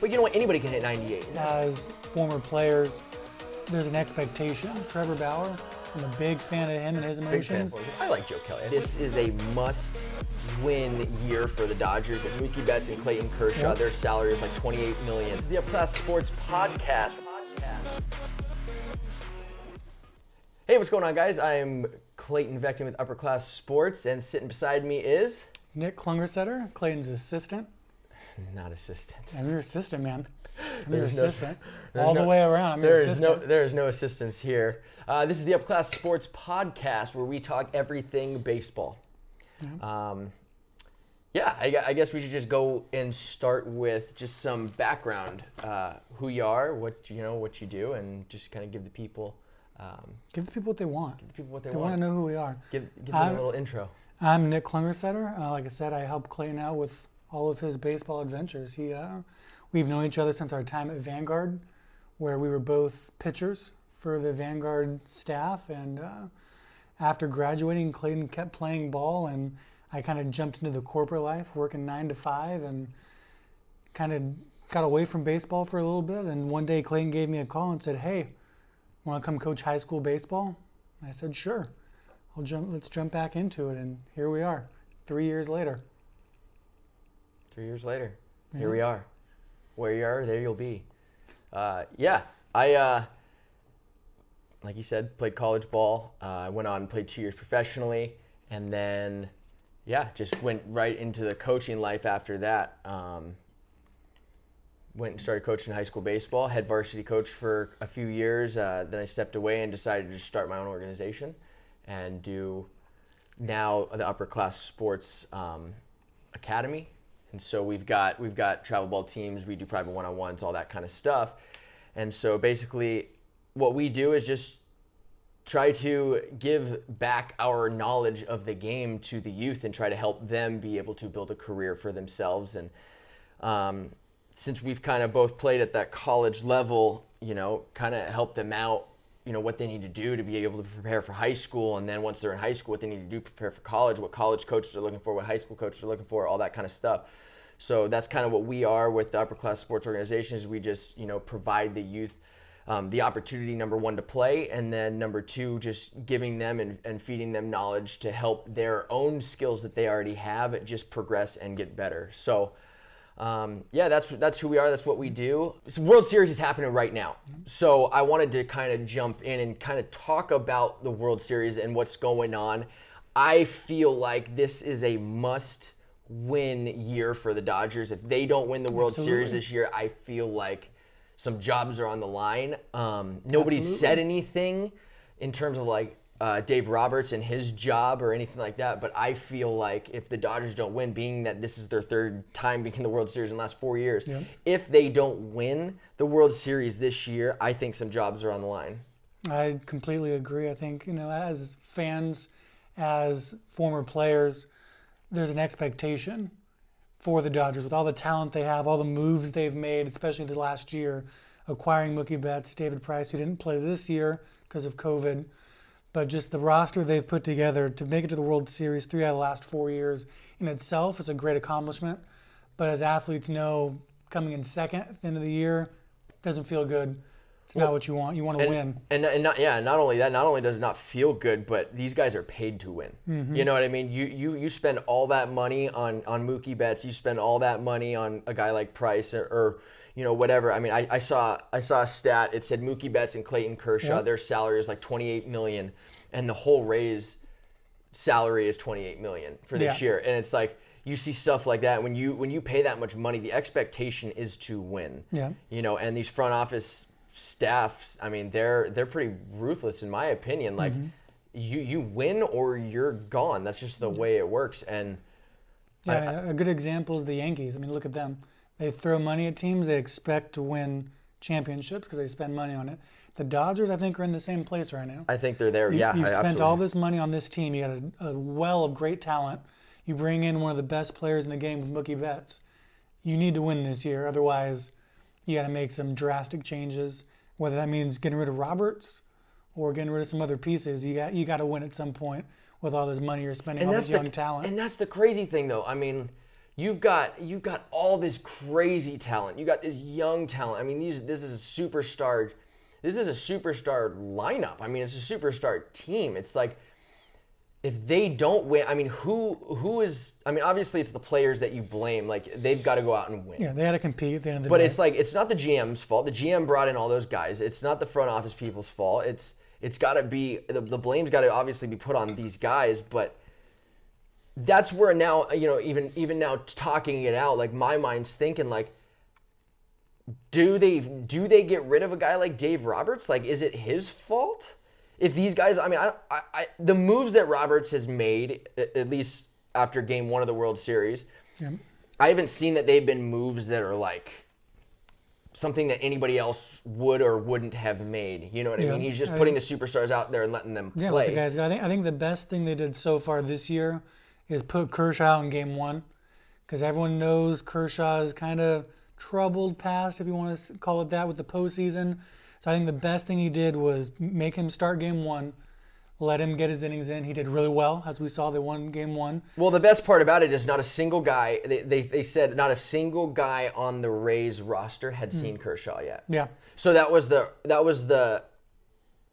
But you know what? Anybody can hit 98. As former players, there's an expectation. Trevor Bauer, I'm a big fan of him and his emotions. Big fan. I like Joe Kelly. This is a must-win year for the Dodgers. And Mookie Betts and Clayton Kershaw, their salary is like $28 million. This is the Upper Class Sports Podcast. Hey, what's going on, guys? I'm Clayton Voechting with Upper Class Sports, and sitting beside me is Nik Klungreseter, Clayton's assistant. Not assistant. I'm your assistant, man. I'm your assistant. All the way around, I'm your assistant. There is no assistance here. This is the Upper Class Sports Podcast, where we talk everything baseball. Yeah. I guess we should just go and start with just some background, who you are, what you do, and just kind of give the people. Give the people what they want. Give the people what they want. want They want to know who we are. Give them a little intro. I'm Nik Klungreseter. Like I said, I help Clayton out with all of his baseball adventures. We've known each other since our time at Vanguard, where we were both pitchers for the Vanguard staff. And after graduating, Clayton kept playing ball, and I kind of jumped into the corporate life, working 9 to 5, and kind of got away from baseball for a little bit. And one day, Clayton gave me a call and said, "Hey, want to come coach high school baseball?" I said, "Sure. Let's jump back into it." And here we are, 3 years later. 3 years later, here we are. Where you are, there you'll be. I, like you said, played college ball. I went on and played 2 years professionally, and then, just went right into the coaching life after that. Went and started coaching high school baseball, head varsity coach for a few years. Then I stepped away and decided to just start my own organization and do now the Upper Class Sports Academy. And so we've got travel ball teams, we do private one-on-ones, all that kind of stuff. And so basically what we do is just try to give back our knowledge of the game to the youth and try to help them be able to build a career for themselves. And since we've kind of both played at that college level, kind of help them out, what they need to do to be able to prepare for high school. And then once they're in high school, what they need to do to prepare for college, what college coaches are looking for, what high school coaches are looking for, all that kind of stuff. So that's kind of what we are with the Upper Class Sports Organization, is we just, provide the youth the opportunity, number one, to play, and then number two, just giving them and feeding them knowledge to help their own skills that they already have just progress and get better. So that's who we are. That's what we do. So World Series is happening right now. So I wanted to kind of jump in and kind of talk about the World Series and what's going on. I feel like this is a must-win year for the Dodgers. If they don't win the World Series this year, I feel like some jobs are on the line. Nobody's said anything in terms of like Dave Roberts and his job or anything like that, but I feel like if the Dodgers don't win, being that this is their third time being in the World Series in the last 4 years, if they don't win the World Series this year, I think some jobs are on the line. I completely agree. I think, as fans, as former players, there's an expectation for the Dodgers with all the talent they have, all the moves they've made, especially the last year, acquiring Mookie Betts, David Price, who didn't play this year because of COVID. But just the roster they've put together to make it to the World Series 3 out of the last 4 years in itself is a great accomplishment. But as athletes know, coming in second at the end of the year doesn't feel good. It's not what you want. You want to win. And not only that, not only does it not feel good, but these guys are paid to win. Mm-hmm. You know what I mean? You spend all that money on Mookie Betts. You spend all that money on a guy like Price or whatever. I mean, I saw a stat. It said Mookie Betts and Clayton Kershaw, their salary is like $28 million, and the whole Rays salary is $28 million for this year. And it's like, you see stuff like that. When you pay that much money, the expectation is to win. Yeah. And these front office staffs, I mean, they're pretty ruthless in my opinion. Like, you win or you're gone. That's just the way it works. And a good example is the Yankees. I mean, look at them. They throw money at teams. They expect to win championships because they spend money on it. The Dodgers, I think, are in the same place right now. I think they're there. You've spent absolutely. all this money on this team. You got a well of great talent. You bring in one of the best players in the game with Mookie Betts. You need to win this year. Otherwise, you got to make some drastic changes, whether that means getting rid of Roberts or getting rid of some other pieces. You got to win at some point with all this money you're spending on this young talent. And that's the crazy thing, though. I mean, you've got all this crazy talent. You got this young talent. I mean, this is a superstar. This is a superstar lineup. I mean, it's a superstar team. It's like if they don't win, I mean, who is? I mean, obviously it's the players that you blame. Like they've got to go out and win. Yeah, they had to compete at the end of the But day. it's like it's not the GM's fault. The GM brought in all those guys. It's not the front office people's fault. It's got to be the blame's got to obviously be put on these guys. But that's where now even now talking it out, like my mind's thinking like, do they get rid of a guy like Dave Roberts? Like, is it his fault? If these guys, I mean, the moves that Roberts has made, at least after Game 1 of the World Series, I haven't seen that they've been moves that are like something that anybody else would or wouldn't have made. You know what I mean? He's just putting the superstars out there and letting them play. Yeah, let the guys go. I think the best thing they did so far this year is put Kershaw in Game 1, because everyone knows Kershaw's kind of troubled past, if you want to call it that, with the postseason. So I think the best thing he did was make him start Game 1, let him get his innings in. He did really well, as we saw. They won Game 1. Well, the best part about it is not a single guy. They said not a single guy on the Rays roster had seen Kershaw yet. Yeah. So that was the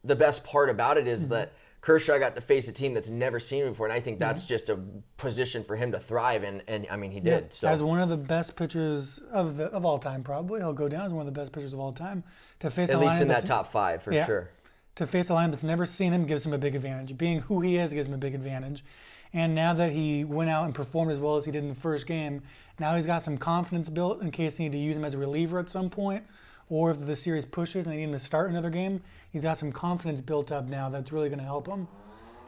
best part about it is that Kershaw got to face a team that's never seen him before, and I think that's just a position for him to thrive in. And I mean, he did. Yeah. So as one of the best pitchers of all time, probably he'll go down as one of the best pitchers of all time. To face at least line in that top 5 for sure. To face a line that's never seen him gives him a big advantage. Being who he is gives him a big advantage. And now that he went out and performed as well as he did in the first game, now he's got some confidence built in case they need to use him as a reliever at some point, or if the series pushes and they need him to start another game. He's got some confidence built up now that's really going to help him.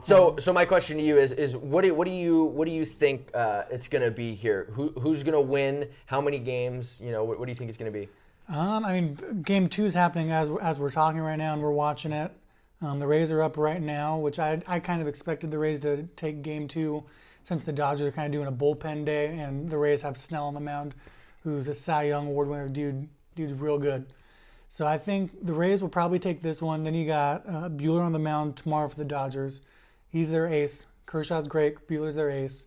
So my question to you is what do you think it's going to be here? Who's going to win? How many games? What do you think it's going to be? I mean, Game 2 is happening as we're talking right now, and we're watching it. The Rays are up right now, which I kind of expected the Rays to take Game 2 since the Dodgers are kind of doing a bullpen day, and the Rays have Snell on the mound, who's a Cy Young Award winner. Dude's real good. So I think the Rays will probably take this one. Then you got Buehler on the mound tomorrow for the Dodgers. He's their ace. Kershaw's great. Buehler's their ace.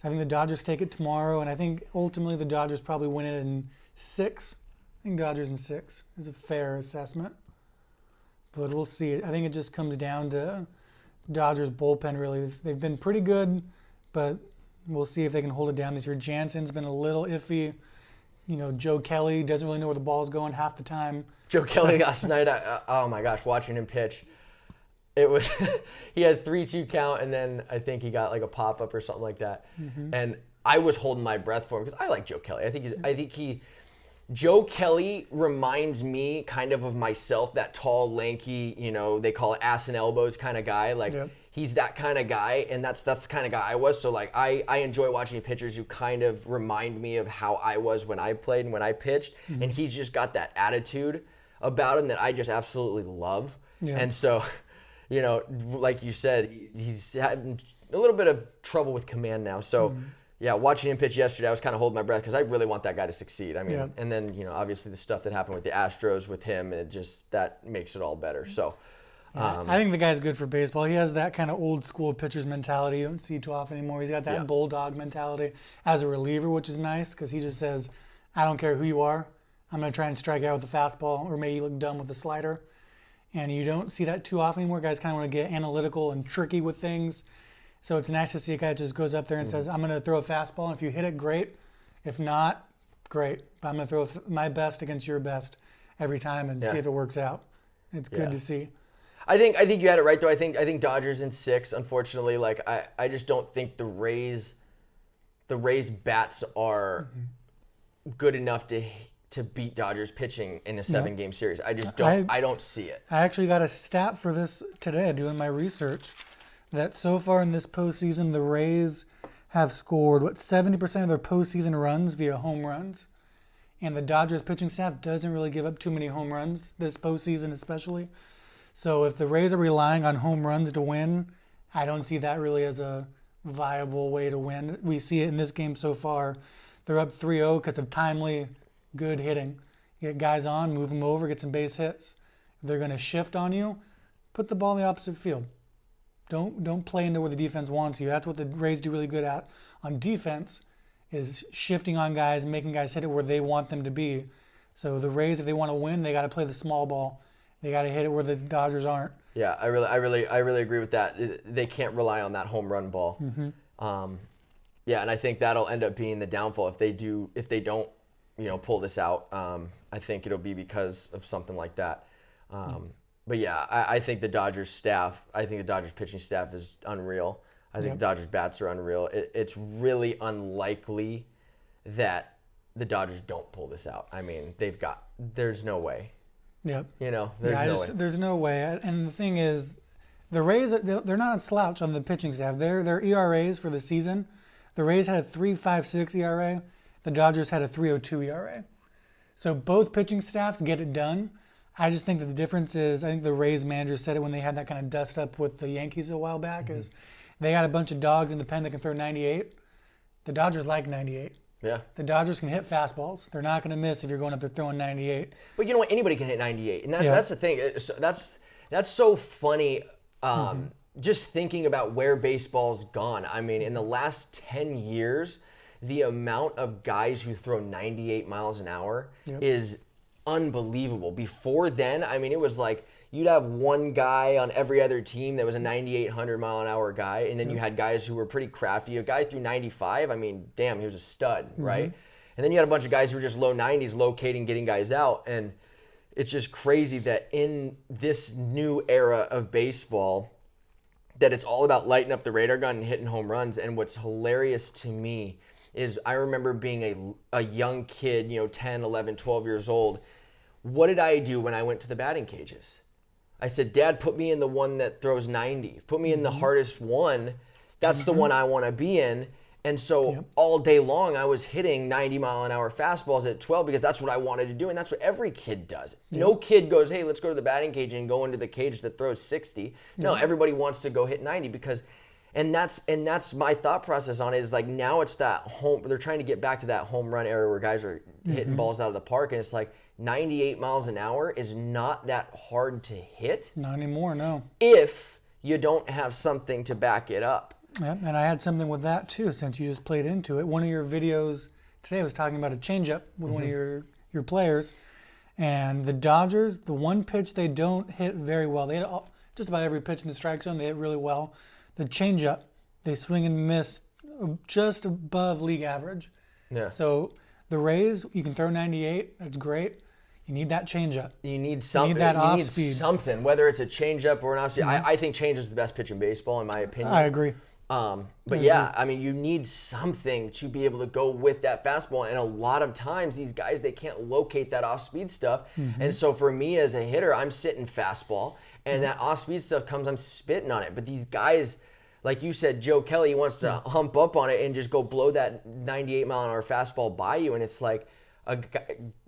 So I think the Dodgers take it tomorrow, and I think ultimately the Dodgers probably win it in 6. I think Dodgers in 6 is a fair assessment. But we'll see. I think it just comes down to Dodgers bullpen, really. They've been pretty good, but we'll see if they can hold it down this year. Jansen's been a little iffy. Joe Kelly doesn't really know where the ball's going half the time. Joe Kelly last night, oh my gosh, watching him pitch. It was he had 3-2 count, and then I think he got like a pop-up or something like that. And I was holding my breath for him because I like Joe Kelly. Joe Kelly reminds me kind of myself, that tall, lanky, they call it ass and elbows kind of guy. Like he's that kind of guy, and that's the kind of guy I was. So like I enjoy watching pitchers who kind of remind me of how I was when I played and when I pitched. And he's just got that attitude about him that I just absolutely love. Yeah. And so, like you said, he's having a little bit of trouble with command now. So. Yeah, watching him pitch yesterday, I was kind of holding my breath because I really want that guy to succeed. I mean, and then obviously the stuff that happened with the Astros with him, that makes it all better. So, I think the guy's good for baseball. He has that kind of old school pitcher's mentality you don't see too often anymore. He's got that bulldog mentality as a reliever, which is nice because he just says, "I don't care who you are, I'm going to try and strike out with the fastball or make you look dumb with the slider." And you don't see that too often anymore. Guys kind of want to get analytical and tricky with things. So it's nice to see a guy that just goes up there and says, "I'm going to throw a fastball. And if you hit it, great. If not, great. But I'm going to throw my best against your best every time and see if it works out." It's good to see. I think you had it right though. I think Dodgers in 6. Unfortunately, like I just don't think the Rays bats are good enough to beat Dodgers pitching in a 7-game series. I just don't. I don't see it. I actually got a stat for this today doing my research. That so far in this postseason, the Rays have scored 70% of their postseason runs via home runs, and the Dodgers pitching staff doesn't really give up too many home runs this postseason, especially. So if the Rays are relying on home runs to win, I don't see that really as a viable way to win. We see it in this game so far. They're up 3-0 because of timely, good hitting. Get guys on, move them over, get some base hits. If they're going to shift on you, put the ball in the opposite field. Don't play into where the defense wants you. That's what the Rays do really good at on defense, is shifting on guys, making guys hit it where they want them to be. So the Rays, if they want to win, they got to play the small ball. They got to hit it where the Dodgers aren't. Yeah, I really agree with that. They can't rely on that home run ball. Yeah, and I think that'll end up being the downfall if they don't, pull this out. I think it'll be because of something like that. But yeah, I think the Dodgers pitching staff is unreal. I think the Dodgers bats are unreal. It's really unlikely that the Dodgers don't pull this out. I mean, there's no way. Yep. There's no way. There's no way. And the thing is, the Rays, they're not a slouch on the pitching staff. Their ERAs for the season, the Rays had a 3.56 ERA. The Dodgers had a 3.02 ERA. So both pitching staffs get it done. I just think that the difference is, I think the Rays manager said it when they had that kind of dust up with the Yankees a while back, is they got a bunch of dogs in the pen that can throw 98. The Dodgers like 98. Yeah. The Dodgers can hit fastballs. They're not going to miss if you're going up there throwing 98. But you know what? Anybody can hit 98. And that's the thing. That's so funny just thinking about where baseball's gone. I mean, in the last 10 years, the amount of guys who throw 98 miles an hour is unbelievable. Before then, I mean, it was like you'd have one guy on every other team that was a 9,800 mile an hour guy, and then you had guys who were pretty crafty. A guy threw 95, I mean, damn, he was a stud, right? And then you had a bunch of guys who were just low 90s, locating, getting guys out, and it's just crazy that in this new era of baseball, that it's all about lighting up the radar gun and hitting home runs. And what's hilarious to me is I remember being a young kid, 10, 11, 12 years old. What did I do when I went to the batting cages? I said, Dad, put me in the one that throws 90. Put me in the hardest one. That's the one I want to be in. And so all day long, I was hitting 90-mile-an-hour fastballs at 12 because that's what I wanted to do, and that's what every kid does. No kid goes, hey, let's go to the batting cage and go into the cage that throws 60. No, everybody wants to go hit 90 because – and that's my thought process on it is like now it's that home – they're trying to get back to that home run area where guys are hitting balls out of the park, and it's like 98 miles an hour is not that hard to hit. Not anymore, no. If you don't have something to back it up. Yep, and I had something with that too, since you just played into it. One of your videos today was talking about a changeup with one of your players, and the Dodgers, the one pitch they don't hit very well. They hit just about every pitch in the strike zone. They hit really well. The changeup, they swing and miss just above league average. Yeah. So the Rays, you can throw 98. That's great. You need that changeup. You need something. You need that off speed. Something, whether it's a changeup or an off speed. I think change is the best pitch in baseball, in my opinion. I agree. But yeah, I mean, you need something to be able to go with that fastball. And a lot of times, these guys, they can't locate that off-speed stuff. And so for me as a hitter, I'm sitting fastball. And that off-speed stuff comes, I'm spitting on it. But these guys, like you said, Joe Kelly wants to hump up on it and just go blow that 98-mile-an-hour fastball by you. And it's like a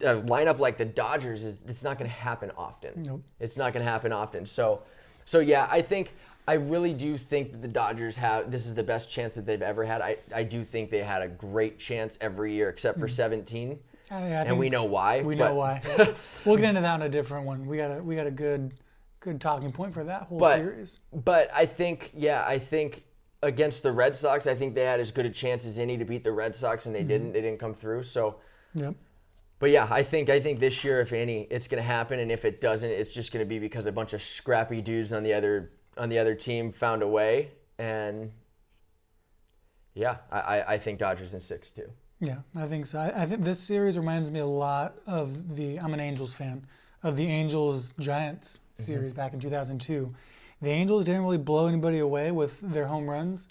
lineup like the Dodgers, it's not going to happen often. Nope. It's not going to happen often. So yeah, I really do think that the Dodgers this is the best chance that they've ever had. I do think they had a great chance every year except for 17. And we know why. We know why. We'll get into that in a different one. We got a good talking point for that whole series. But I think against the Red Sox, I think they had as good a chance as any to beat the Red Sox, and they didn't. They didn't come through. So yep. But yeah, I think this year, if any, it's going to happen. And if it doesn't, it's just going to be because a bunch of scrappy dudes on the other team found a way. And yeah, I think Dodgers in 6 too. Yeah, I think so. I think this series reminds me a lot of I'm an Angels fan, of the Angels-Giants series back in 2002. The Angels didn't really blow anybody away with their home runs,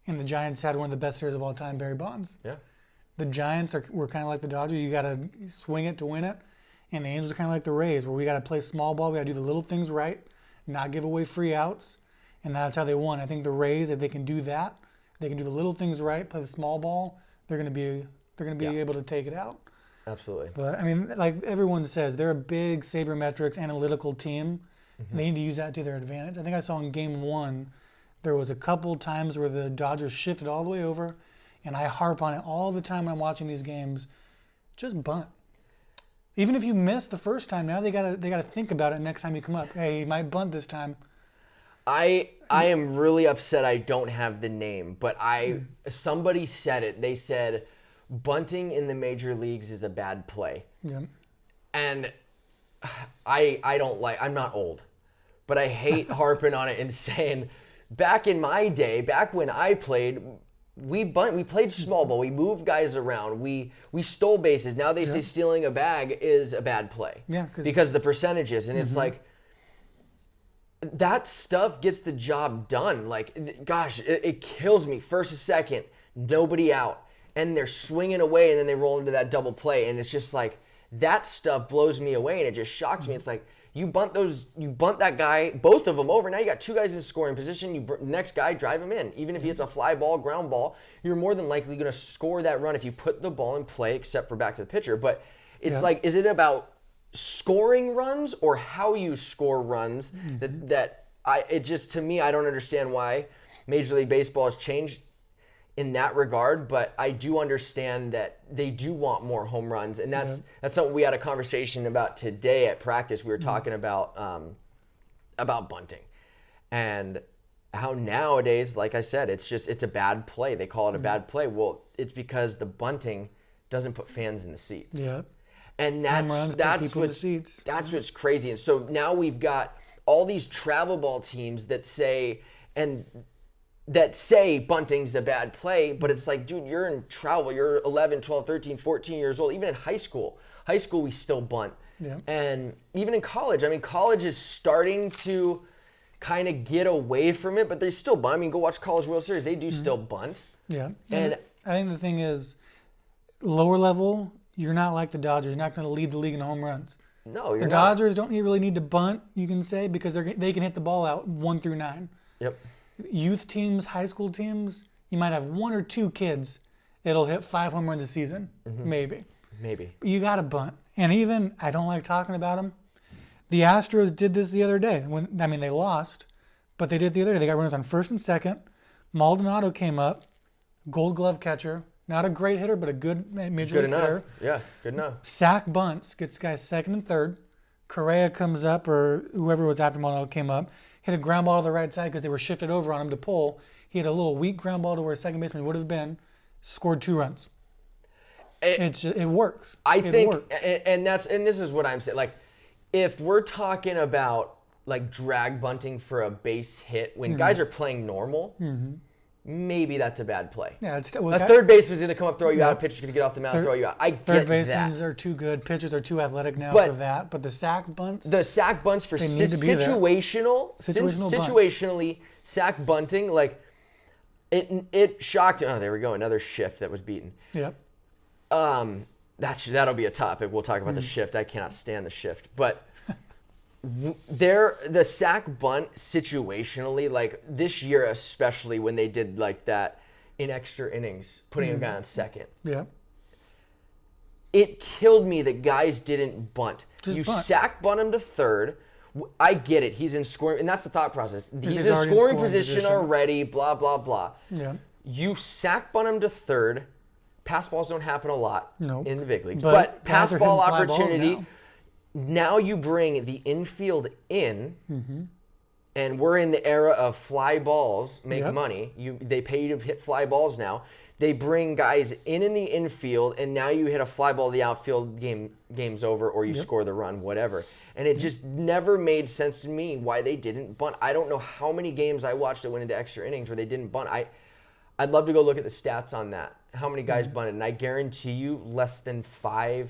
and the Giants had one of the best hitters of all time, Barry Bonds. Yeah. The Giants were kind of like the Dodgers. You got to swing it to win it. And the Angels are kind of like the Rays, where we got to play small ball. We got to do the little things right, not give away free outs. And that's how they won. I think the Rays, if they can do that, they can do the little things right, play the small ball, they're going to be able to take it out. Absolutely. But I mean, like everyone says, they're a big sabermetrics analytical team. And they need to use that to their advantage. I think I saw in Game 1, there was a couple times where the Dodgers shifted all the way over. And I harp on it all the time when I'm watching these games. Just bunt. Even if you miss the first time, now they gotta think about it next time you come up. Hey, you might bunt this time. I am really upset I don't have the name, but somebody said it. They said, bunting in the major leagues is a bad play. Yeah. And I don't like, I'm not old, but I hate harping on it and saying, back in my day, back when I played, we played small ball. We moved guys around. We stole bases. Now they say stealing a bag is a bad play. Yeah, because the percentages. And it's like, that stuff gets the job done. Like, gosh, it kills me. First and second, nobody out. And they're swinging away, and then they roll into that double play. And it's just like, that stuff blows me away, and it just shocks me. It's like, you bunt that guy, both of them over. Now you got two guys in scoring position. Next guy, drive him in. Even if he hits a fly ball, ground ball, you're more than likely going to score that run if you put the ball in play, except for back to the pitcher. But it's like, is it about scoring runs or how you score runs? To me, I don't understand why Major League Baseball has changed in that regard, but I do understand that they do want more home runs, and that's something we had a conversation about today at practice. We were talking about bunting and how nowadays, like I said, it's a bad play. They call it a bad play. Well, it's because the bunting doesn't put fans in the seats. Yeah. And that's what's crazy. And so now we've got all these travel ball teams that say bunting's a bad play, but it's like, dude, you're in travel. You're 11, 12, 13, 14 years old. Even in high school we still bunt. Yeah. And even in college, I mean, college is starting to kind of get away from it, but they still bunt. I mean, go watch College World Series. They do still bunt. Yeah. And I think the thing is, lower level, you're not like the Dodgers. You're not going to lead the league in home runs. No, you're not. The Dodgers don't really need to bunt, you can say, because they can hit the ball out 1 through 9. Yep. Youth teams, high school teams, you might have 1 or 2 kids that'll hit 5 home runs a season, maybe. But you got to bunt. And even, I don't like talking about them, the Astros did this the other day. They lost, but they did it the other day. They got runners on first and second. Maldonado came up, Gold Glove catcher. Not a great hitter, but a good major league hitter. Yeah, good enough. Sack bunts, gets guys second and third. Correa comes up, or whoever was after Maldonado came up, hit a ground ball to the right side because they were shifted over on him to pull. He had a little weak ground ball to where second baseman would have been, scored 2 runs. It works. It works. And this is what I'm saying. Like, if we're talking about like drag bunting for a base hit when guys are playing normal, maybe that's a bad play. Yeah, a third baseman's going to come up, throw you out. Pitcher's going to get off the mound, throw you out. I get that. Third basemen are too good. Pitchers are too athletic now for that. But the sack bunts. The sack bunts for situationally sack bunting, like it shocked. Oh, there we go. Another shift that was beaten. Yep. That'll be a topic. We'll talk about the shift. I cannot stand the shift, but. The sack bunt situationally, like this year especially when they did like that in extra innings, putting a guy on second. Yeah. It killed me that guys didn't bunt. Bunt. Sack bunt him to third. I get it. He's in scoring, and that's the thought process. He's in scoring position already, blah, blah, blah. Yeah. You sack bunt him to third. Pass balls don't happen a lot in the big leagues. But pass ball opportunity. Now you bring the infield in, and we're in the era of fly balls make money. They pay you to hit fly balls now. They bring guys in the infield, and now you hit a fly ball, the outfield game's over, or you score the run, whatever. And it just never made sense to me why they didn't bunt. I don't know how many games I watched that went into extra innings where they didn't bunt. I'd love to go look at the stats on that. How many guys bunted? And I guarantee you less than 10.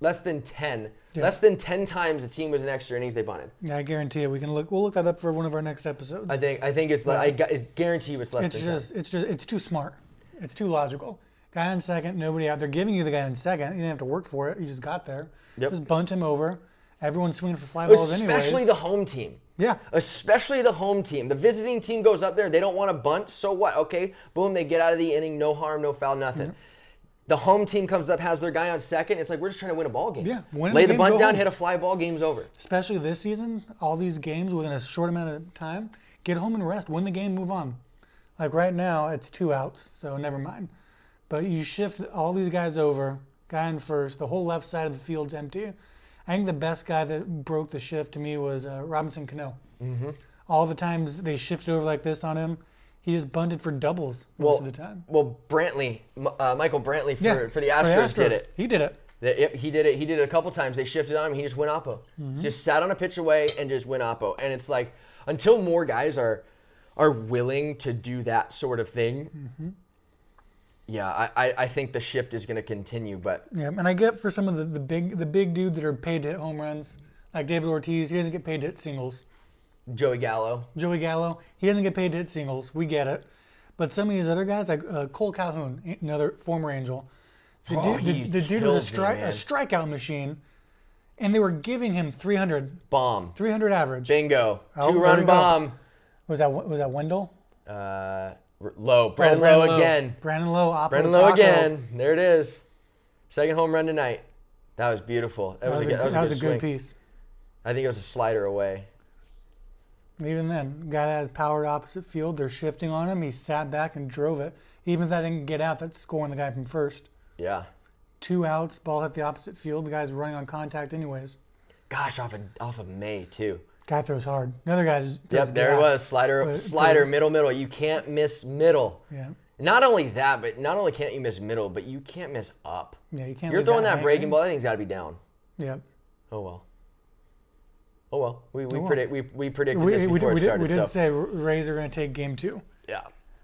Less than 10 times the team was in extra innings they bunted. Yeah, I guarantee you. We'll look that up for one of our next episodes. I think it's I guarantee you it's less than 10. It's too smart. It's too logical. Guy on second, nobody out. They're giving you the guy on second. You didn't have to work for it. You just got there. Yep. Just bunt him over. Everyone's swinging for fly balls anyways. Especially the home team. Yeah. Especially the home team. The visiting team goes up there. They don't want to bunt. So what? Okay, boom, they get out of the inning. No harm, no foul, nothing. The home team comes up, has their guy on second. It's like, we're just trying to win a ball game. Yeah. Lay the bunt down, hit a fly ball, game's over. Especially this season, all these games within a short amount of time, get home and rest, win the game, move on. Like right now, it's 2 outs, so never mind. But you shift all these guys over, guy in first, the whole left side of the field's empty. I think the best guy that broke the shift to me was Robinson Cano. All the times they shifted over like this on him, he just bunted for doubles most of the time. Well, Michael Brantley for the For Astros did it. He did it. Yep, he did it. He did it a couple times. They shifted on him. He just went oppo. Just sat on a pitch away and just went oppo. And it's like, until more guys are willing to do that sort of thing, yeah, I think the shift is going to continue. But yeah, and I get for some of the big dudes that are paid to hit home runs, like David Ortiz, he doesn't get paid to hit singles. Joey Gallo, he doesn't get paid to hit singles. We get it. But some of these other guys, like Cole Calhoun, another former Angel, the dude was a strikeout machine, and they were giving him 300 average. Bingo, Oh, 2-run bomb. Was that Wendell? Lowe, Brandon Lowe again. Brandon Lowe, Brandon Lowe again. There it is. Second home run tonight. That was beautiful. That was a good piece. I think it was a slider away. Even then, guy that has power to opposite field, they're shifting on him. He sat back and drove it. Even if that didn't get out, that's scoring the guy from first. Yeah. 2 outs, ball hit the opposite field. The guy's running on contact anyways. Gosh, off of May too. Guy throws hard. Another guy just Yep, there it was. Slider, middle. You can't miss middle. Yeah. Not only that, but not only can't you miss middle, but you can't miss up. Yeah, you can't. You're throwing that breaking ball, that thing's got to be down. Yep. Oh well. We predicted this before it started. We did say Rays are going to take game 2. Yeah.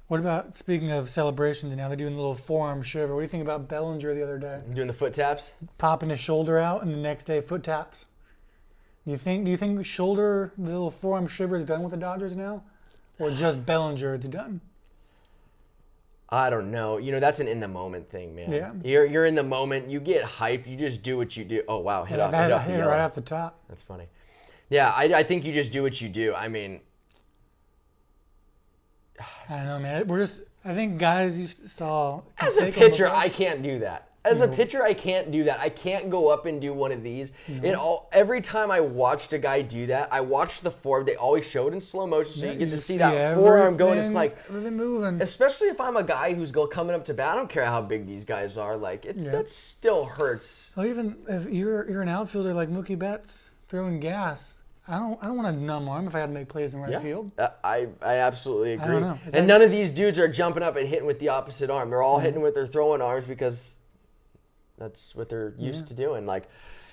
What about, speaking of celebrations now, they're doing the little forearm shiver. What do you think about Bellinger the other day? Doing the foot taps? Popping his shoulder out and the next day foot taps. Do you think the little forearm shiver is done with the Dodgers now? Or just Bellinger it's done? I don't know. That's an in the moment thing, man. Yeah. You're in the moment, you get hyped, you just do what you do. Oh wow, hit off the yellow. Right off the top. That's funny. Yeah, I think you just do what you do. I mean, I don't know, man. I think guys saw. As a pitcher, I can't do that. As a pitcher, I can't do that. I can't go up and do one of these. Every time I watched a guy do that, I watched the form. They always showed in slow motion, so you get to see that forearm going. It's like everything moving. Especially if I'm a guy who's coming up to bat. I don't care how big these guys are. Like that still hurts. Well, even if you're an outfielder like Mookie Betts throwing gas. I don't want a numb arm if I had to make plays in right field. I absolutely agree. I don't know. And none of these dudes are jumping up and hitting with the opposite arm. They're all hitting with their throwing arms because that's what they're used to doing. Like,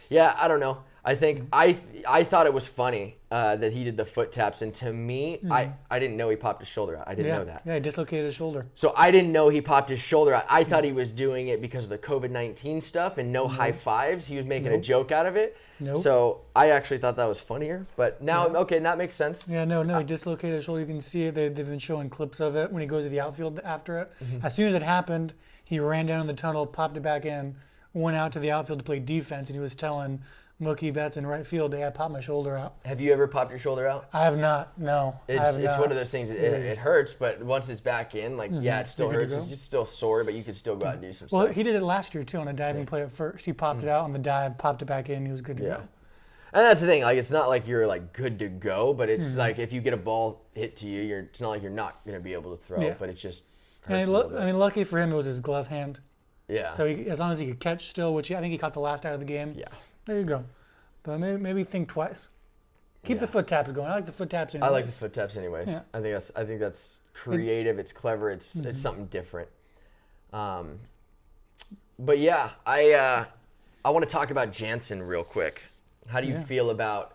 I don't know. I think I thought it was funny that he did the foot taps, and to me, I didn't know he popped his shoulder out. I didn't know that. Yeah, he dislocated his shoulder. So I didn't know he popped his shoulder out. I thought he was doing it because of the COVID-19 stuff and no high fives. He was making a joke out of it. So I actually thought that was funnier. But now, okay, that makes sense. Yeah, no, he dislocated his shoulder. You can see it. They've been showing clips of it when he goes to the outfield after it. As soon as it happened, he ran down in the tunnel, popped it back in, went out to the outfield to play defense, and he was telling Mookie Betts in right field, I popped my shoulder out. Have you ever popped your shoulder out? I have not, no. It's one of those things, it hurts, but once it's back in, like, it still hurts. It's just still sore, but you can still go out and do some stuff. Well, he did it last year, too, on a diving play at first. He popped it out on the dive, popped it back in, he was good to go. And that's the thing, like, it's not like you're, like, good to go, but it's like if you get a ball hit to you, it's not like you're not going to be able to throw, but it just hurts a little bit. I mean, lucky for him, it was his glove hand. Yeah. So as long as he could catch still, which I think he caught the last out of the game. Yeah. There you go. But maybe think twice. Keep the foot taps going. I like the foot taps anyways. I like the foot taps anyways. Yeah. I think that's creative. It's clever. It's something different. But yeah, I want to talk about Jansen real quick. How do you feel about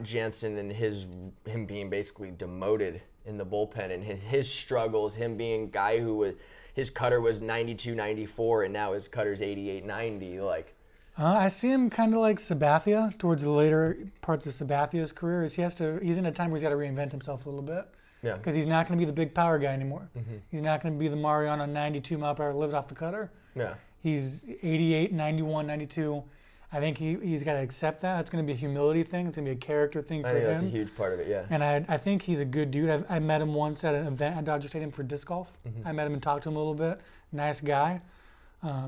Jansen and him being basically demoted in the bullpen and his struggles? Him being a guy who his cutter was 92, 94, and now his cutter's 88, 90. Like. I see him kind of like Sabathia towards the later parts of Sabathia's career. He's in a time where he's got to reinvent himself a little bit. Yeah. Because he's not going to be the big power guy anymore. He's not going to be the Mariano 92 mile per hour lives off the cutter. Yeah. He's 88, 91, 92. I think he's got to accept that. It's going to be a humility thing. It's going to be a character thing for him. I think that's a huge part of it, yeah. And I think he's a good dude. I met him once at an event at Dodger Stadium for disc golf. I met him and talked to him a little bit. Nice guy.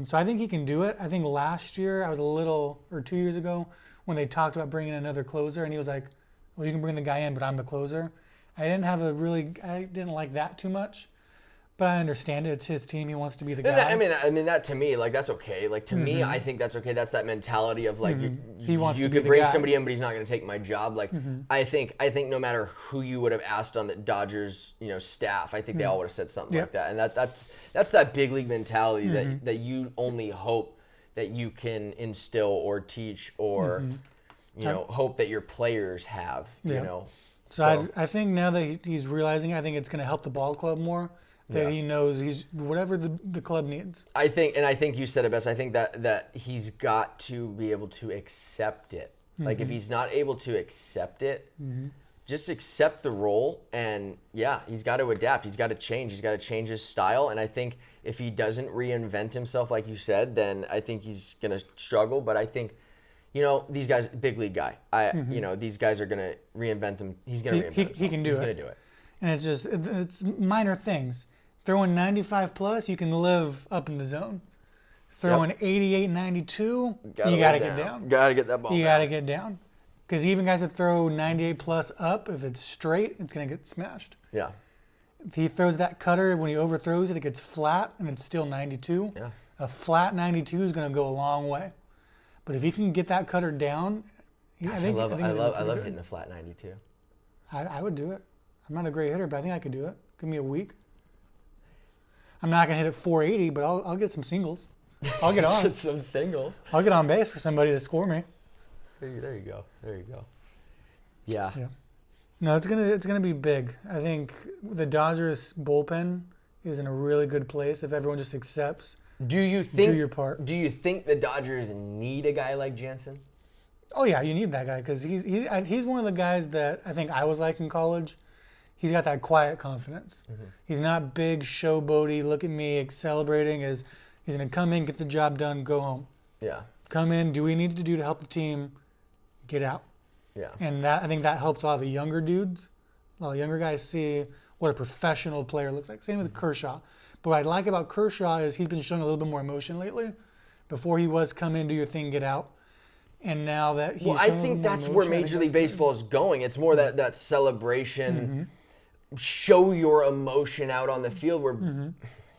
So I think he can do it. I think last year, or 2 years ago, when they talked about bringing another closer, and he was like, well, you can bring the guy in, but I'm the closer. I didn't like that too much. But I understand it. It's his team. He wants to be the And guy. I mean that to me, like that's okay. Like to me, I think that's okay. That's that mentality of like He wants you to be could the bring guy. somebody in, but he's not going to take my job. Like I think no matter who you would have asked on the Dodgers, staff, I think they all would have said something like that. And that's that big league mentality that you only hope that you can instill or teach or hope that your players have. So I think now that he's realizing, I think it's going to help the ball club more. That he knows he's whatever the club needs. I think you said it best. I think that he's got to be able to accept it. Like if he's not able to accept it, just accept the role, and he's got to adapt. He's got to change. He's got to change his style. And I think if he doesn't reinvent himself, like you said, then I think he's gonna struggle. But I think, these guys, big league guy. These guys are gonna reinvent him. He's gonna reinvent himself. He can do it. He's gonna do it. And it's minor things. Throwing 95 plus, you can live up in the zone. Throwing 88, 92, you got to get down. Got to get that ball You got to get down. Because even guys that throw 98 plus up, if it's straight, it's going to get smashed. Yeah. If he throws that cutter, when he overthrows it, it gets flat and it's still 92. Yeah. A flat 92 is going to go a long way. But if he can get that cutter down, I love hitting a flat 92. I would do it. I'm not a great hitter, but I think I could do it. Give me a week. I'm not going to hit it 480, but I'll get some singles. I'll get on. Some singles. I'll get on base for somebody to score me. There you go. Yeah. No, it's gonna be big. I think the Dodgers bullpen is in a really good place if everyone just accepts. Do your part. Do you think the Dodgers need a guy like Jansen? Oh yeah, you need that guy because he's one of the guys that I think I was like in college. He's got that quiet confidence. He's not big, showboaty, look at me, celebrating. He's going to come in, get the job done, go home. Yeah. Come in, do what he needs to do to help the team, get out. Yeah. And I think that helps a lot of the younger dudes. A lot of younger guys see what a professional player looks like. Same with Kershaw. But what I like about Kershaw is he's been showing a little bit more emotion lately. Before he was come in, do your thing, get out. And now that he's I think that's where Major League Baseball is going. It's more that celebration. Show your emotion out on the field. Where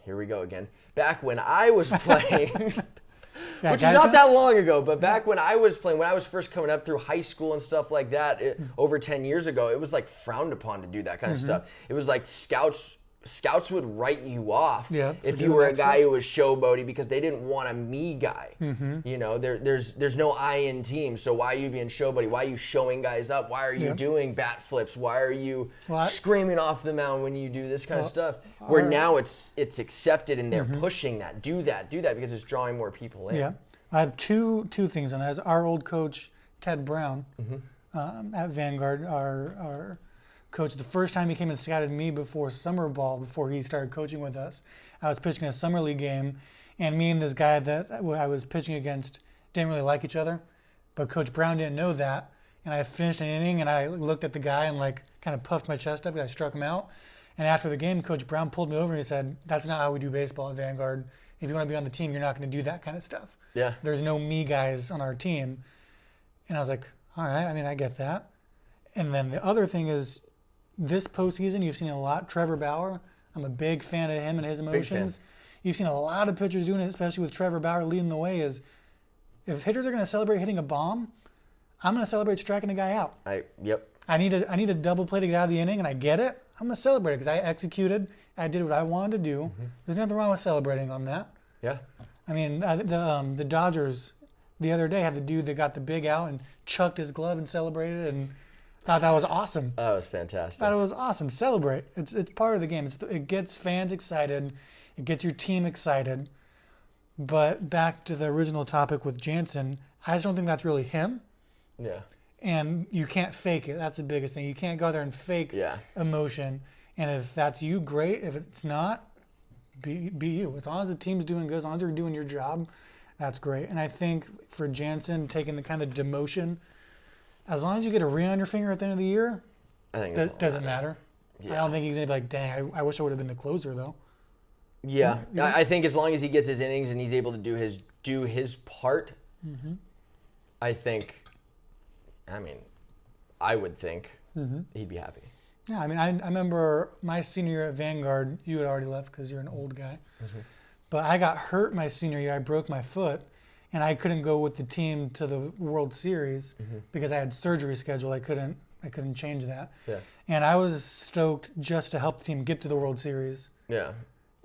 here we go again. Back when I was playing, which is not that long ago, but back when I was playing, when I was first coming up through high school and stuff like that, over 10 years ago, it was like frowned upon to do that kind of stuff. It was like scouts would write you off if you were a guy who was showboaty because they didn't want a me guy. There's no I in team, so why are you being showboaty? Why are you showing guys up? Why are you doing bat flips? Why are you screaming off the mound when you do this kind of stuff? Where now it's accepted and they're pushing that. Do that because it's drawing more people in. Yeah, I have two things on that. Our old coach Ted Brown at Vanguard, our coach, the first time he came and scouted me before summer ball, before he started coaching with us, I was pitching a summer league game, and me and this guy that I was pitching against didn't really like each other, but Coach Brown didn't know that, and I finished an inning, and I looked at the guy and kind of puffed my chest up, and I struck him out, and after the game, Coach Brown pulled me over and he said, "That's not how we do baseball at Vanguard. If you want to be on the team, you're not going to do that kind of stuff. Yeah. There's no me guys on our team." And I was like, all right, I mean, I get that. And then the other thing is, this postseason, you've seen a lot. Trevor Bauer, I'm a big fan of him and his emotions. You've seen a lot of pitchers doing it, especially with Trevor Bauer leading the way. Is if hitters are going to celebrate hitting a bomb, I'm going to celebrate striking a guy out. I need a double play to get out of the inning, and I get it. I'm going to celebrate it because I executed. I did what I wanted to do. There's nothing wrong with celebrating on that. Yeah. I mean, the Dodgers the other day had the dude that got the big out and chucked his glove and celebrated and thought that was awesome. That was fantastic. Thought it was awesome. Celebrate. It's part of the game. It gets fans excited. It gets your team excited. But back to the original topic with Jansen, I just don't think that's really him. Yeah. And you can't fake it. That's the biggest thing. You can't go there and fake emotion. And if that's you, great. If it's not, be you. As long as the team's doing good, as long as you're doing your job, that's great. And I think for Jansen, taking the kind of demotion, as long as you get a ring on your finger at the end of the year, I think that doesn't matter. Yeah. I don't think he's going to be like, dang, I wish I would have been the closer, though. Yeah. I think as long as he gets his innings and he's able to do his part, I would think he'd be happy. Yeah, I mean, I remember my senior year at Vanguard, you had already left because you're an old guy. Mm-hmm. But I got hurt my senior year. I broke my foot, and I couldn't go with the team to the World Series because I had surgery scheduled. I couldn't change that. Yeah. And I was stoked just to help the team get to the World Series. Yeah.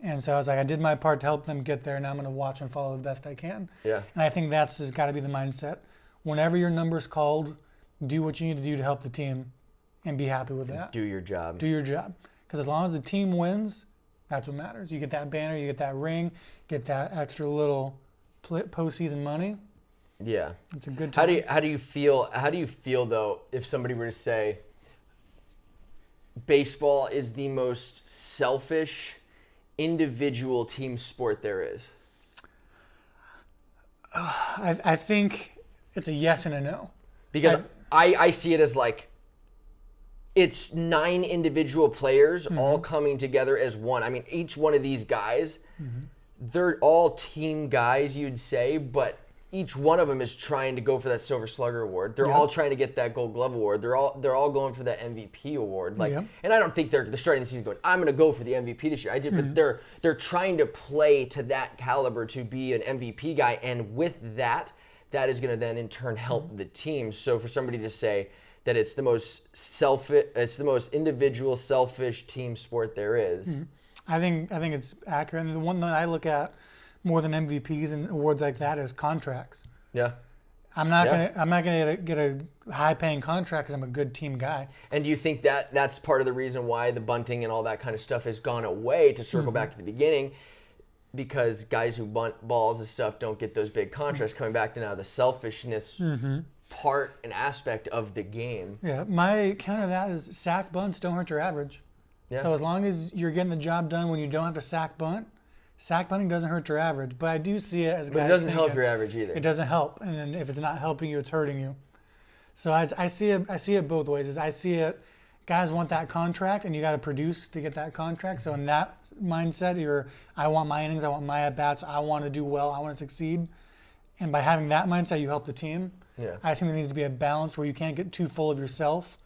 And so I was like, I did my part to help them get there, and I'm going to watch and follow the best I can. Yeah. And I think that's just got to be the mindset. Whenever your number's called, do what you need to do to help the team and be happy with that. Do your job. Do your job. Because as long as the team wins, that's what matters. You get that banner, you get that ring, get that extra little postseason money. Yeah. It's a good time. How do you feel though if somebody were to say baseball is the most selfish individual team sport there is? I think it's a yes and a no. Because I see it as like it's 9 individual players all coming together as one. I mean, each one of these guys, they're all team guys, you'd say, but each one of them is trying to go for that Silver Slugger award. They're all trying to get that Gold Glove award. They're all going for that MVP award. Like, and I don't think they're starting the season going, I'm going to go for the MVP this year. I did, but they're trying to play to that caliber to be an MVP guy, and with that is going to then in turn help the team. So for somebody to say that it's the most individual, selfish team sport there is. I think it's accurate. And the one that I look at more than MVPs and awards like that is contracts. Yeah. I'm not gonna get a high paying contract because I'm a good team guy. And do you think that that's part of the reason why the bunting and all that kind of stuff has gone away, to circle back to the beginning? Because guys who bunt balls and stuff don't get those big contracts, coming back to now the selfishness part and aspect of the game. Yeah, my counter to that is sack bunts don't hurt your average. Yeah. So as long as you're getting the job done when you don't have to sack bunting doesn't hurt your average. But I do see it as guys. But it doesn't help your average either. It doesn't help, and then if it's not helping you, it's hurting you. So I see it both ways. I see it, guys want that contract, and you got to produce to get that contract. So in that mindset, I want my innings, I want my at bats, I want to do well, I want to succeed, and by having that mindset, you help the team. Yeah. I think there needs to be a balance where you can't get too full of yourself,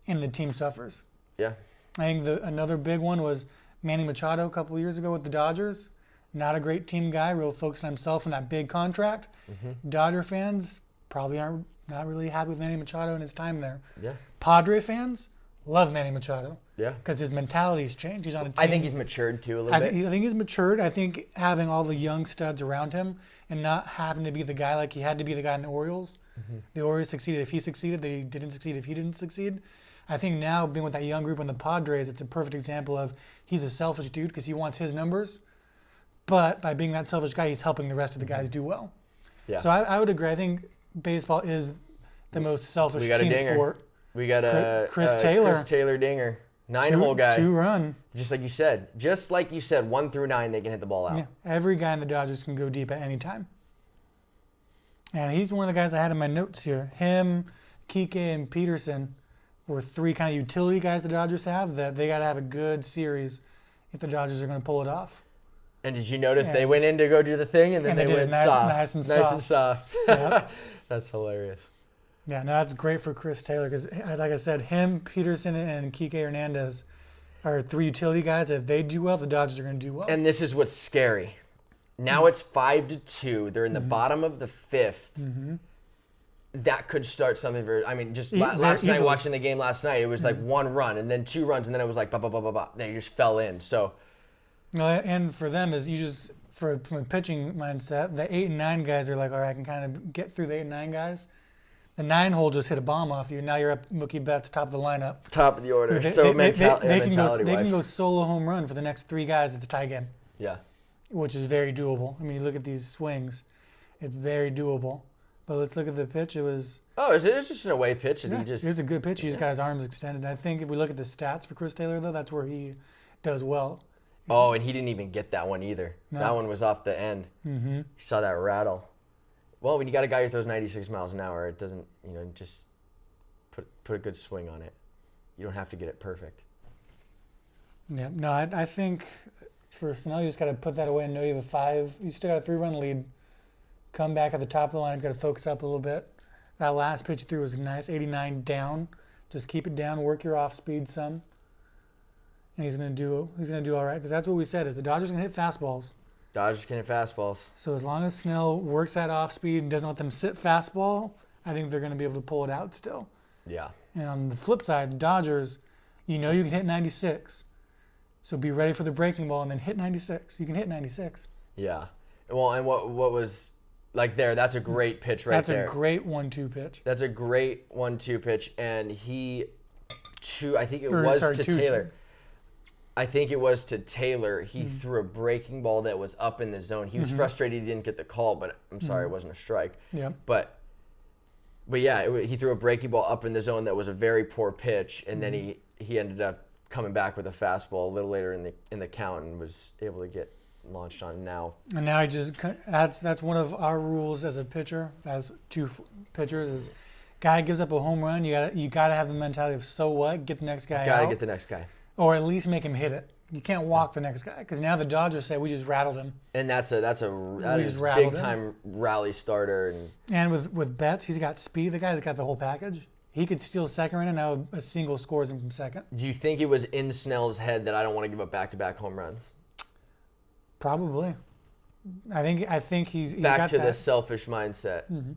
and the team suffers. Yeah. I think another big one was Manny Machado a couple of years ago with the Dodgers. Not a great team guy, real focused on himself and that big contract. Dodger fans probably aren't not really happy with Manny Machado and his time there. Yeah. Padre fans love Manny Machado. Yeah. Because his mentality's changed. He's on a team. I think he's matured too a little bit. I think he's matured. I think having all the young studs around him and not having to be the guy like he had to be the guy in the Orioles. The Orioles succeeded if he succeeded. They didn't succeed if he didn't succeed. I think now being with that young group on the Padres, it's a perfect example of he's a selfish dude because he wants his numbers. But by being that selfish guy, he's helping the rest of the guys do well. Yeah. So I would agree. I think baseball is the most selfish team sport. We got a Chris Taylor. Chris Taylor dinger. 9-hole guy. 2-run. Just like you said, 1 through 9, they can hit the ball out. Yeah. Every guy in the Dodgers can go deep at any time. And he's one of the guys I had in my notes here. Him, Kike, and Peterson were 3 kind of utility guys the Dodgers have that they got to have a good series if the Dodgers are going to pull it off. And did you notice they went in to go do the thing and then they went soft. Nice and soft. Yep. That's hilarious. Yeah, no, that's great for Chris Taylor because, like I said, him, Peterson, and Kike Hernandez are 3 utility guys. If they do well, the Dodgers are going to do well. And this is what's scary. Now it's 5-2. They're in the bottom of the 5th. That could start something very. I mean, just last night, watching the game last night, it was like 1 run and then 2 runs and then it was like They just fell in. So. And for them, is you just from a pitching mindset, the 8 and 9 guys are like, all right, I can kind of get through the 8 and 9 guys. The 9-hole just hit a bomb off you. Now you're up Mookie Betts, top of the lineup. Top of the order. They can go solo home run for the next 3 guys. It's a tie game. Yeah. Which is very doable. I mean, you look at these swings, it's very doable. But let's look at the pitch. It was. Oh, it was just an away pitch, and it was a good pitch. He just got his arms extended. And I think if we look at the stats for Chris Taylor, though, that's where he does well. And he didn't even get that one either. No. That one was off the end. You saw that rattle. Well, when you got a guy who throws 96 miles an hour, it doesn't, just put a good swing on it. You don't have to get it perfect. Yeah, no, I think for Snell, you just got to put that away and know you have a 5. You still got a 3-run lead. Come back at the top of the line, got to focus up a little bit. That last pitch you threw was nice, 89 down. Just keep it down, work your off speed some. and he's gonna do all right because that's what we said is the Dodgers gonna hit fastballs. Dodgers can hit fastballs. So as long as Snell works that off speed and doesn't let them sit fastball, I think they're gonna be able to pull it out still. Yeah. And on the flip side, the Dodgers, you can hit 96. So be ready for the breaking ball and then hit 96. You can hit 96. Yeah. Well, and what was like there? That's a great pitch right there. That's a great 1-2 pitch. That's a great 1-2 pitch, and I think it Or, was sorry, to 2-2. Taylor. I think it was to Taylor. He threw a breaking ball that was up in the zone. He was frustrated he didn't get the call, but I'm sorry it wasn't a strike. Yeah. But yeah, he threw a breaking ball up in the zone that was a very poor pitch, and then he ended up coming back with a fastball a little later in the count and was able to get launched on now. And now that's one of our rules as a pitcher, as two pitchers, is guy gives up a home run, you gotta have the mentality of so what, get the next guy out. Gotta get the next guy. Or at least make him hit it. You can't walk the next guy because now the Dodgers say we just rattled him. And that is big time rally starter. And with Betts, he's got speed. The guy's got the whole package. He could steal second right now. Now a single scores him from second. Do you think it was in Snell's head that I don't want to give up back-to-back home runs? Probably. I think he's back got to that. the selfish mindset. Mm-hmm.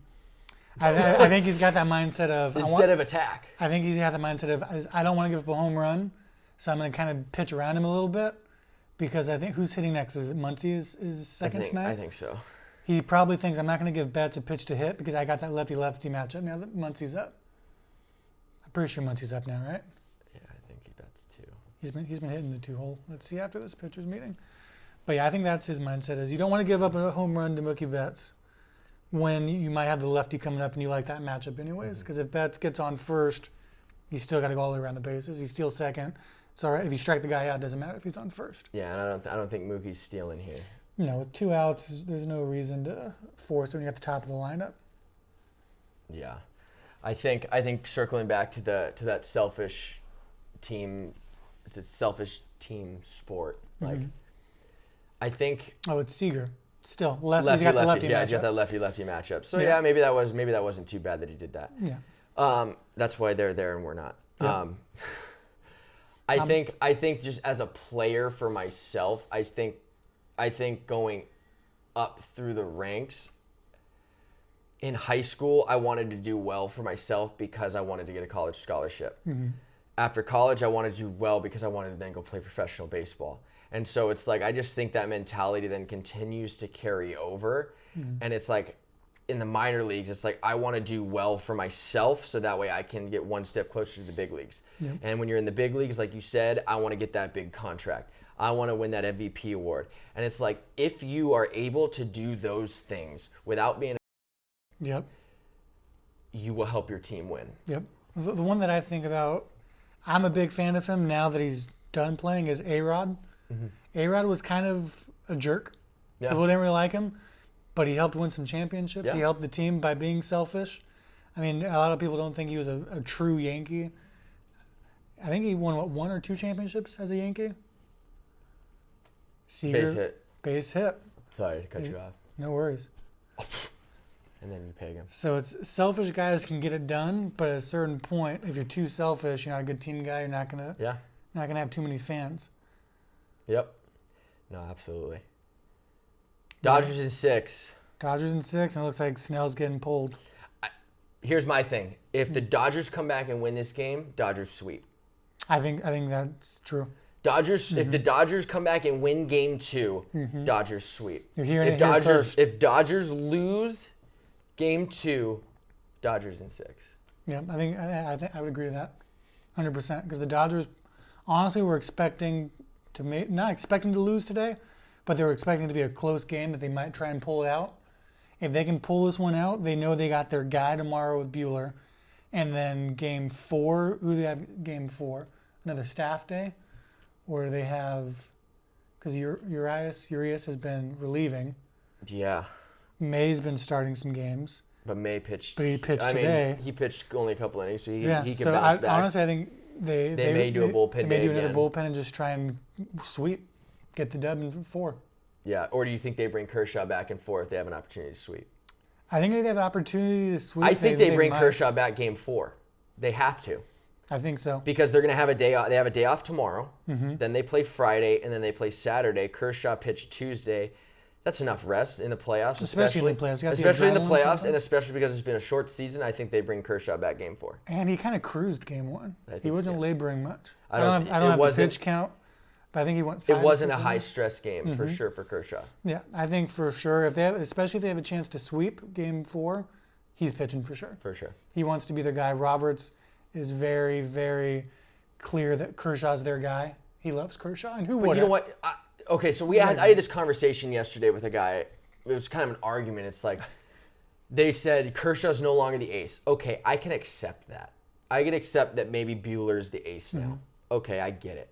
I think he's got that mindset of instead of attack. I think he's got the mindset of I don't want to give up a home run, so I'm going to kind of pitch around him a little bit because I think who's hitting next? Is it Muncy is second tonight? I think so. He probably thinks I'm not going to give Betts a pitch to hit because I got that lefty-lefty matchup now that Muncy's up. I'm pretty sure Muncy's up now, right? Yeah, I think Betts too. He's been hitting the 2-hole. Let's see after this pitcher's meeting. But yeah, I think that's his mindset is you don't want to give up a home run to Mookie Betts when you might have the lefty coming up and you like that matchup anyways. Because if Betts gets on first, he's still got to go all the way around the bases. He steals second. It's all right. If you strike the guy out, it doesn't matter if he's on first. Yeah, and I don't think Mookie's stealing here. No, with 2 outs, there's no reason to force it when you're at the top of the lineup. Yeah, I think circling back to that selfish team, it's a selfish team sport. Like, I think. Oh, it's Seager. Still, lefty. He's got the lefty yeah, matchup. he's got that lefty matchup. So yeah, maybe that wasn't too bad that he did that. Yeah. That's why they're there and we're not. Yeah. I think just as a player for myself, I think going up through the ranks in high school, I wanted to do well for myself because I wanted to get a college scholarship. Mm-hmm. After college, I wanted to do well because I wanted to then go play professional baseball. And so it's like, I just think that mentality then continues to carry over. Mm-hmm. And it's like, in the minor leagues, it's like, I want to do well for myself so that way I can get one step closer to the big leagues. Yep. And when you're in the big leagues, like you said, I want to get that big contract. I want to win that MVP award. And it's like, if you are able to do those things without being Yep. you will help your team win. Yep. The one that I think about, I'm a big fan of him now that he's done playing, is A-Rod. Mm-hmm. A-Rod was kind of a jerk. Yeah. People didn't really like him, but he helped win some championships. Yeah. He helped the team by being selfish. I mean, a lot of people don't think he was a true Yankee. I think he won, 1 or 2 championships as a Yankee? Seager, base hit. Sorry to cut you off. No worries. And then you peg him. So it's selfish guys can get it done, but at a certain point, if you're too selfish, you're not a good team guy. You're not gonna have too many fans. Yep. No, absolutely. Dodgers in 6. Dodgers in 6, and it looks like Snell's getting pulled. Here's my thing: if the Dodgers come back and win this game, Dodgers sweep. I think that's true. Dodgers. Mm-hmm. If the Dodgers come back and win Game 2, mm-hmm. Dodgers sweep. You're hearing it here first. If Dodgers lose Game 2, Dodgers in 6. Yeah, I think I would agree to that, 100%. Because the Dodgers, honestly, were expecting to not expecting to lose today, but they were expecting it to be a close game that they might try and pull it out. If they can pull this one out, they know they got their guy tomorrow with Buehler, and then Game 4. Who do they have? Game 4, another staff day, or do they have? Because Urias has been relieving. Yeah. May's been starting some games. But May pitched. But he pitched today. He pitched only a couple innings, so he can so bounce back. Honestly, I think they may do a bullpen day. They may do another bullpen and just try and sweep, get the dub in 4. Yeah, or do you think they bring Kershaw back in 4 if they have an opportunity to sweep? I think they have an opportunity to sweep. I think they bring Kershaw back Game 4. They have to. I think so. Because they're going to have a day off. They have a day off tomorrow. Then they play Friday, and then they play Saturday. Kershaw pitched Tuesday. That's enough rest in the playoffs, Especially in the playoffs. Especially in the playoffs, and especially because it's been a short season. I think they bring Kershaw back game 4. And he kind of cruised game 1. He wasn't laboring much. I don't it have the wasn't- pitch count, but I think he went 5 It wasn't or a 6 high stress game for sure for Kershaw. Yeah, I think for sure, especially if they have a chance to sweep game 4, he's pitching for sure. For sure. He wants to be the guy. Roberts is very, very clear that Kershaw's their guy. He loves Kershaw, and who But would? you know what? Okay, so I had this conversation yesterday with a guy. It was kind of an argument. It's like they said Kershaw's no longer the ace. Okay, I can accept that. I can accept that maybe Buehler's the ace now. Okay, I get it.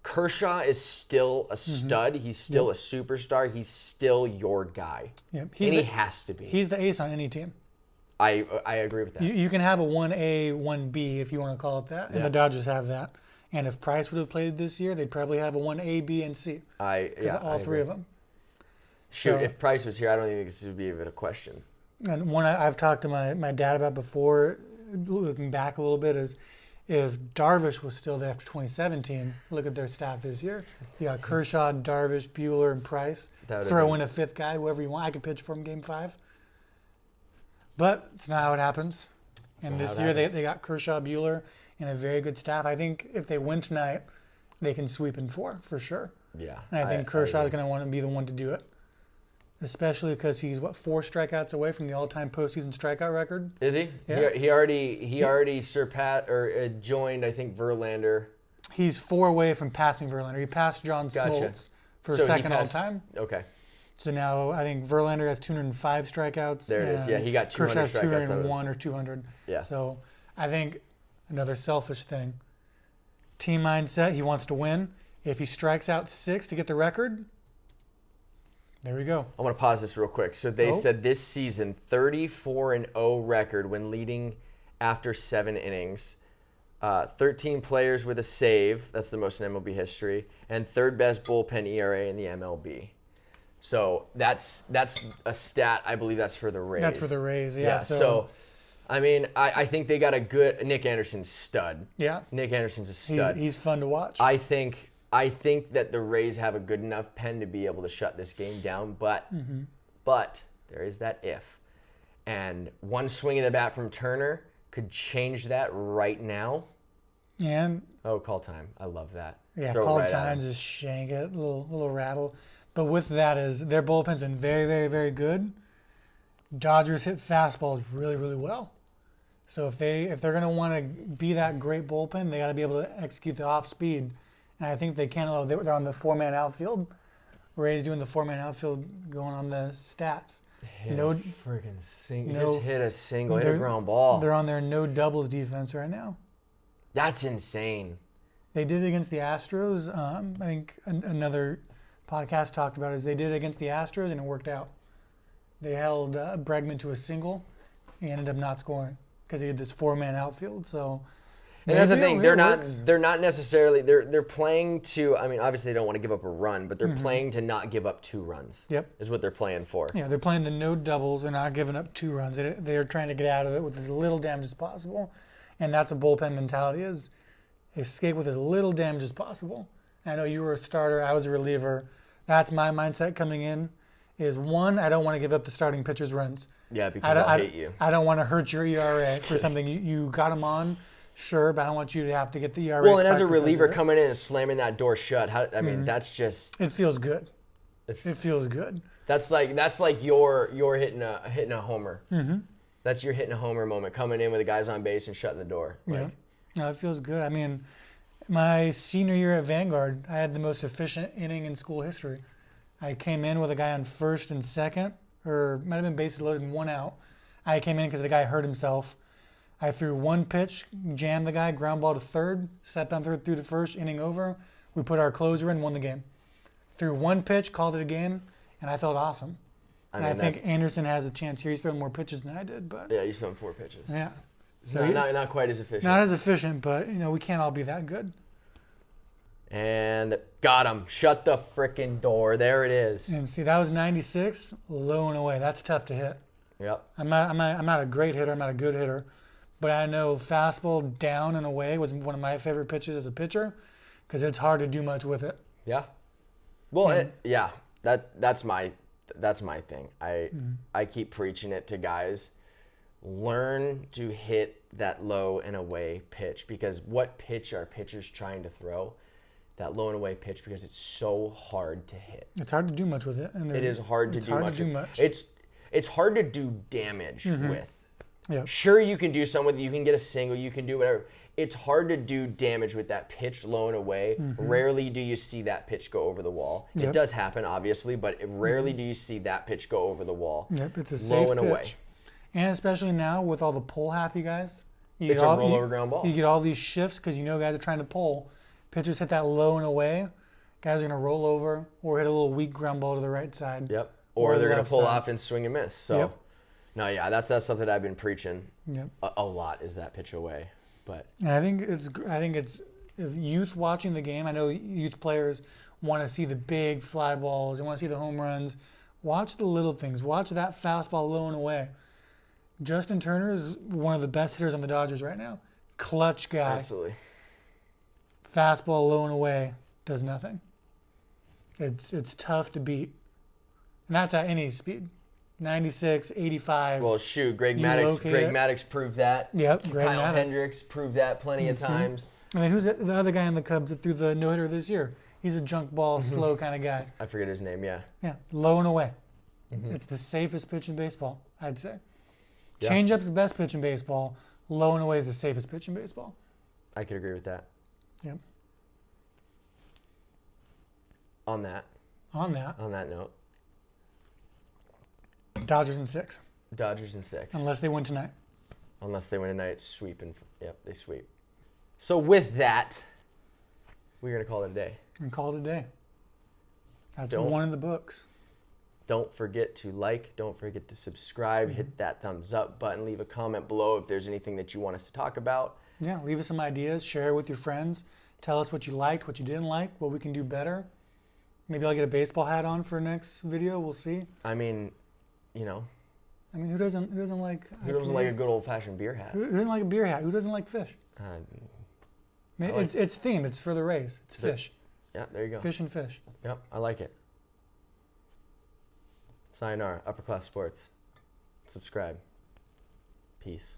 Kershaw is still a stud. He's still a superstar. He's still your guy. Yep. He has to be. He's the ace on any team. I agree with that. You can have a 1A, 1B if you want to call it that, and the Dodgers have that. And if Price would have played this year, they'd probably have a 1A, B, and C. Because all three of them. Shoot, if Price was here, I don't think this would be even a question. And one I've talked to my dad about before, looking back a little bit, is if Darvish was still there after 2017, look at their staff this year. You got Kershaw, Darvish, Buehler, and Price. Throw in a 5th guy, whoever you want. I could pitch for him game 5. But it's not how it happens. And this year they got Kershaw, Buehler, and a very good staff. I think if they win tonight, they can sweep in 4 for sure. Yeah. And I think Kershaw's going to want to be the one to do it. Especially because he's 4 strikeouts away from the all-time postseason strikeout record. Is he? Yeah. He already surpassed or joined, I think, Verlander. He's 4 away from passing Verlander. He passed John Smoltz for second all-time. Okay. So now I think Verlander has 205 strikeouts. There it is. Yeah, he got 200 Kershaw has strikeouts. 201 or 200. Yeah. So I think another selfish thing. Team mindset. He wants to win. If he strikes out 6 to get the record. There we go. I want to pause this real quick. So they said this season, 34-0 record when leading after 7 innings. 13 players with a save. That's the most in MLB history. And 3rd best bullpen ERA in the MLB. So that's a stat. I believe that's for the Rays. That's for the Rays, yeah. So I mean, I think they got a good Nick Anderson's stud. Yeah. Nick Anderson's a stud. He's fun to watch. I think that the Rays have a good enough pen to be able to shut this game down, but there is that if. And one swing of the bat from Turner could change that right now. And Call time. I love that. yeah, Throw it call right time, at him. just shank it, little rattle. But with that is their bullpen's been very, very, very good. Dodgers hit fastballs really, really well. So if they're going to want to be that great bullpen, they got to be able to execute the off speed. And I think they can. They're on the 4-man outfield. Rays doing the 4-man outfield, going on the stats. Friggin' single. Just hit a single. Hit a ground ball. They're on their no doubles defense right now. That's insane. They did it against the Astros. I think another podcast talked about it, is they did it against the Astros and it worked out. They held Bregman to a single. He ended up not scoring because he had this 4-man outfield. So. And that's the thing. They're not necessarily. They're playing to. I mean, obviously they don't want to give up a run, but they're playing to not give up 2 runs. Yep. Is what they're playing for. Yeah, they're playing the no doubles. They're not giving up 2 runs. They're trying to get out of it with as little damage as possible, and that's a bullpen mentality: is escape with as little damage as possible. I know you were a starter. I was a reliever. That's my mindset coming in. Is 1, I don't want to give up the starting pitcher's runs. Yeah, because I'll hate you. I don't want to hurt your ERA for something you got them on. Sure, but I don't want you to have to get the ERA. Well, and as a reliever coming in and slamming that door shut, I mean, that's just. It feels good. It feels good. That's like your hitting a homer. Mm-hmm. That's your hitting a homer moment, coming in with the guys on base and shutting the door. Yeah, no, it feels good. I mean, my senior year at Vanguard, I had the most efficient inning in school history. I came in with a guy on first and second, or might have been bases loaded and 1 out. I came in because the guy hurt himself. I threw 1 pitch, jammed the guy, ground ball to third, sat down third, threw to first, inning over. We put our closer in, won the game. Threw 1 pitch, called it a game, and I felt awesome. I think Anderson has a chance here. He's thrown more pitches than I did, but yeah, he's thrown 4 pitches. Yeah, so not quite as efficient. Not as efficient, but we can't all be that good. And got him. Shut the frickin' door. There it is. And see, that was 96, low and away. That's tough to hit. Yep. I'm not a great hitter. I'm not a good hitter. But I know fastball down and away was one of my favorite pitches as a pitcher because it's hard to do much with it. Yeah. Well, Yeah. that's my thing. I keep preaching it to guys. Learn to hit that low and away pitch, because what pitch are pitchers trying to throw? That low and away pitch, because it's so hard to hit. It's hard to do much with it. And It is hard to it's do hard much. to do much. It's hard to do damage with. Yeah. Sure, you can do some with it. You can get a single. You can do whatever. It's hard to do damage with that pitch low and away. Rarely do you see that pitch go over the wall. It Yep. does happen, obviously, but rarely do you see that pitch go over the wall. Yep, it's a low safe and pitch. away. And especially now with all the pull happy guys, It's a rollover ground ball. You get all these shifts because you know guys are trying to pull. Pitchers hit that low and away. Guys are going to roll over or hit a little weak ground ball to the right side. Yep. Or the they're going to left pull side. off and swing and miss. So, Yep. no, yeah, that's something that I've been preaching Yep. a lot, is that pitch away. But And I think it's if youth watching the game. I know youth players want to see the big fly balls. They want to see the home runs. Watch the little things. Watch that fastball low and away. Justin Turner is one of the best hitters on the Dodgers right now. Clutch guy. absolutely. Fastball low and away does nothing. It's tough to beat. And that's at any speed. 96, 85. Well, shoot, Greg You Maddux locate it. Maddox proved that. Yep, Greg Kyle Maddux. Hendricks proved that plenty of times. I mean, who's the other guy in the Cubs that threw the no-hitter this year? He's a junk ball, slow kind of guy. I forget his name, yeah. Yeah, low and away. It's the safest pitch in baseball, I'd say. Yeah. Changeup's the best pitch in baseball. Low and away is the safest pitch in baseball. I could agree with that. Yep. On that note, Dodgers in 6, Dodgers in 6. unless they win tonight. Unless they win tonight, sweep. Yep, they sweep. So with that, we're going to call it a day. And call it a day. That's Don't- one in the books. Don't forget to like, don't forget to subscribe, hit that thumbs up button, leave a comment below if there's anything that you want us to talk about. Yeah, leave us some ideas. Share it with your friends. Tell us what you liked, what you didn't like, what we can do better. Maybe I'll get a baseball hat on for next video. We'll see. I mean, you know, I mean, who doesn't like? who doesn't like a IPAs? good old-fashioned beer hat? Who doesn't like a beer hat? Who doesn't like fish? Uh, I mean, I like- it's themed. It's for the race. It's Fi- fish. yeah, there you go. Fish and fish. Yep, I like it. Sayonara, Upper Class Sports. Subscribe. Peace.